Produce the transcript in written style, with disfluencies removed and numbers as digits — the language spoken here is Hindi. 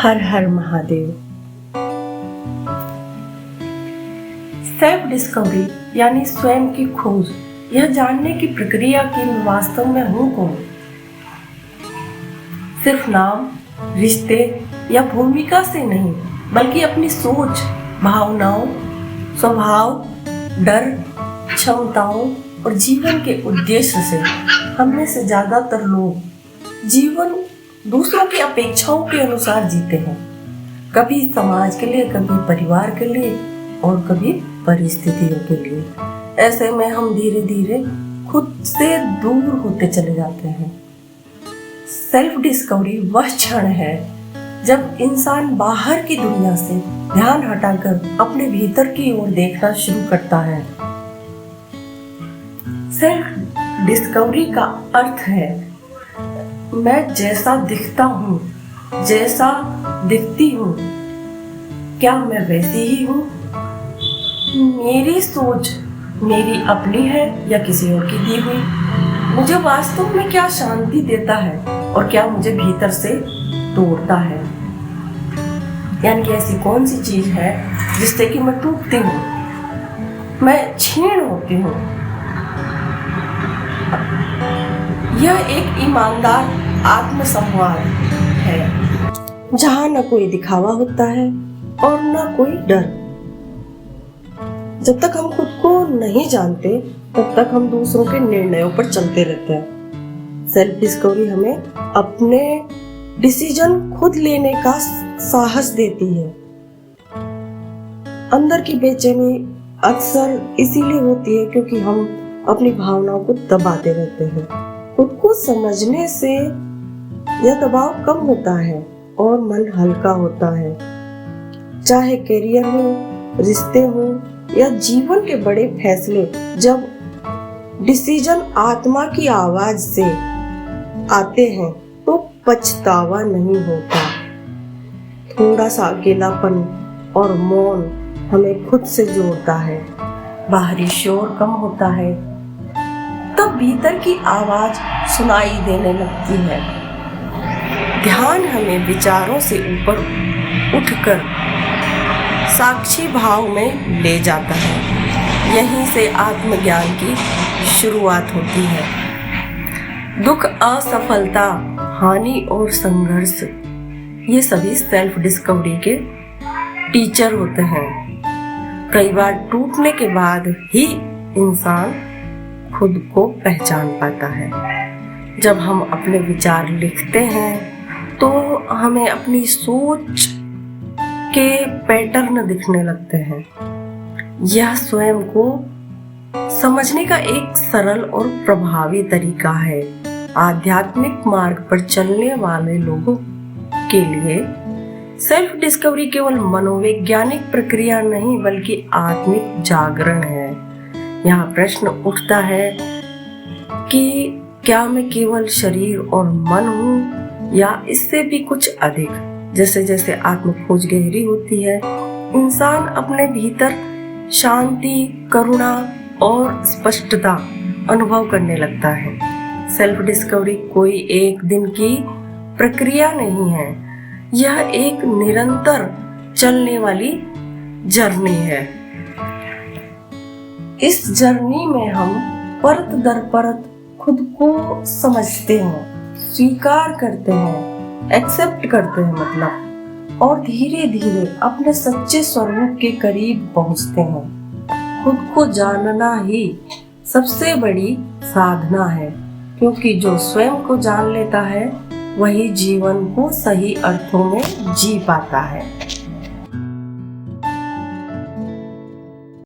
हर हर महादेव। सेल्फ डिस्कवरी यानी स्वयं की खोज, यह जानने की प्रक्रिया कि मैं वास्तव में हूँ कौन। सिर्फ नाम, रिश्ते या भूमिका से नहीं, बल्कि अपनी सोच, भावनाओं, स्वभाव, डर, क्षमताओं और जीवन के उद्देश्य से। हममें से ज्यादातर लोग जीवन दूसरों की अपेक्षाओं के अनुसार जीते हैं, कभी समाज के लिए, कभी परिवार के लिए और कभी परिस्थितियों के लिए। ऐसे में हम धीरे धीरे खुद से दूर होते चले जाते हैं। सेल्फ डिस्कवरी वह क्षण है जब इंसान बाहर की दुनिया से ध्यान हटाकर अपने भीतर की ओर देखना शुरू करता है। सेल्फ डिस्कवरी का अर्थ है मैं जैसा दिखता हूँ, जैसा दिखती हूँ, क्या मैं वैसी ही हूँ? मेरी सोच मेरी अपनी है या किसी और की दी हुई? मुझे वास्तव में क्या शांति देता है और क्या मुझे भीतर से तोड़ता है? यानी कि ऐसी कौन सी चीज है जिससे कि मैं टूटती हूँ, मैं क्षीण होती हूँ? यह एक ईमानदार आत्मसंवाद है, जहाँ न कोई दिखावा होता है और न कोई डर। जब तक हम खुद को नहीं जानते, तब तक हम दूसरों के निर्णयों पर चलते रहते हैं। सेल्फ डिस्कवरी हमें अपने डिसीजन खुद लेने का साहस देती है। अंदर की बेचैनी अक्सर इसीलिए होती है क्योंकि हम अपनी भावनाओं को दबाते रहते हैं। खुद को समझने से यह दबाव कम होता है और मन हल्का होता है। चाहे करियर हो, रिश्ते हो या जीवन के बड़े फैसले, जब डिसीजन आत्मा की आवाज से आते हैं तो पछतावा नहीं होता। थोड़ा सा अकेलापन और मौन हमें खुद से जोड़ता है। बाहरी शोर कम होता है, तब भीतर की आवाज सुनाई देने लगती है। ध्यान हमें विचारों से ऊपर उठकर साक्षी भाव में ले जाता है। यहीं से आत्मज्ञान की शुरुआत होती है। दुख, असफलता, हानि और संघर्ष, ये सभी सेल्फ डिस्कवरी के टीचर होते हैं। कई बार टूटने के बाद ही इंसान खुद को पहचान पाता है। जब हम अपने विचार लिखते हैं तो हमें अपनी सोच के पैटर्न दिखने लगते हैं। यह स्वयं को समझने का एक सरल और प्रभावी तरीका है। आध्यात्मिक मार्ग पर चलने वाले लोगों के लिए सेल्फ डिस्कवरी केवल मनोवैज्ञानिक प्रक्रिया नहीं, बल्कि आत्मिक जागरण है। यहाँ प्रश्न उठता है कि क्या मैं केवल शरीर और मन हूँ या इससे भी कुछ अधिक? जैसे जैसे आत्म खोज गहरी होती है, इंसान अपने भीतर शांति, करुणा और स्पष्टता अनुभव करने लगता है। सेल्फ डिस्कवरी कोई एक दिन की प्रक्रिया नहीं है, यह एक निरंतर चलने वाली जर्नी है। इस जर्नी में हम परत दर परत खुद को समझते हैं, स्वीकार करते हैं, एक्सेप्ट करते हैं मतलब, और धीरे धीरे अपने सच्चे स्वरूप के करीब पहुंचते हैं। खुद को जानना ही सबसे बड़ी साधना है, क्योंकि जो स्वयं को जान लेता है वही जीवन को सही अर्थों में जी पाता है।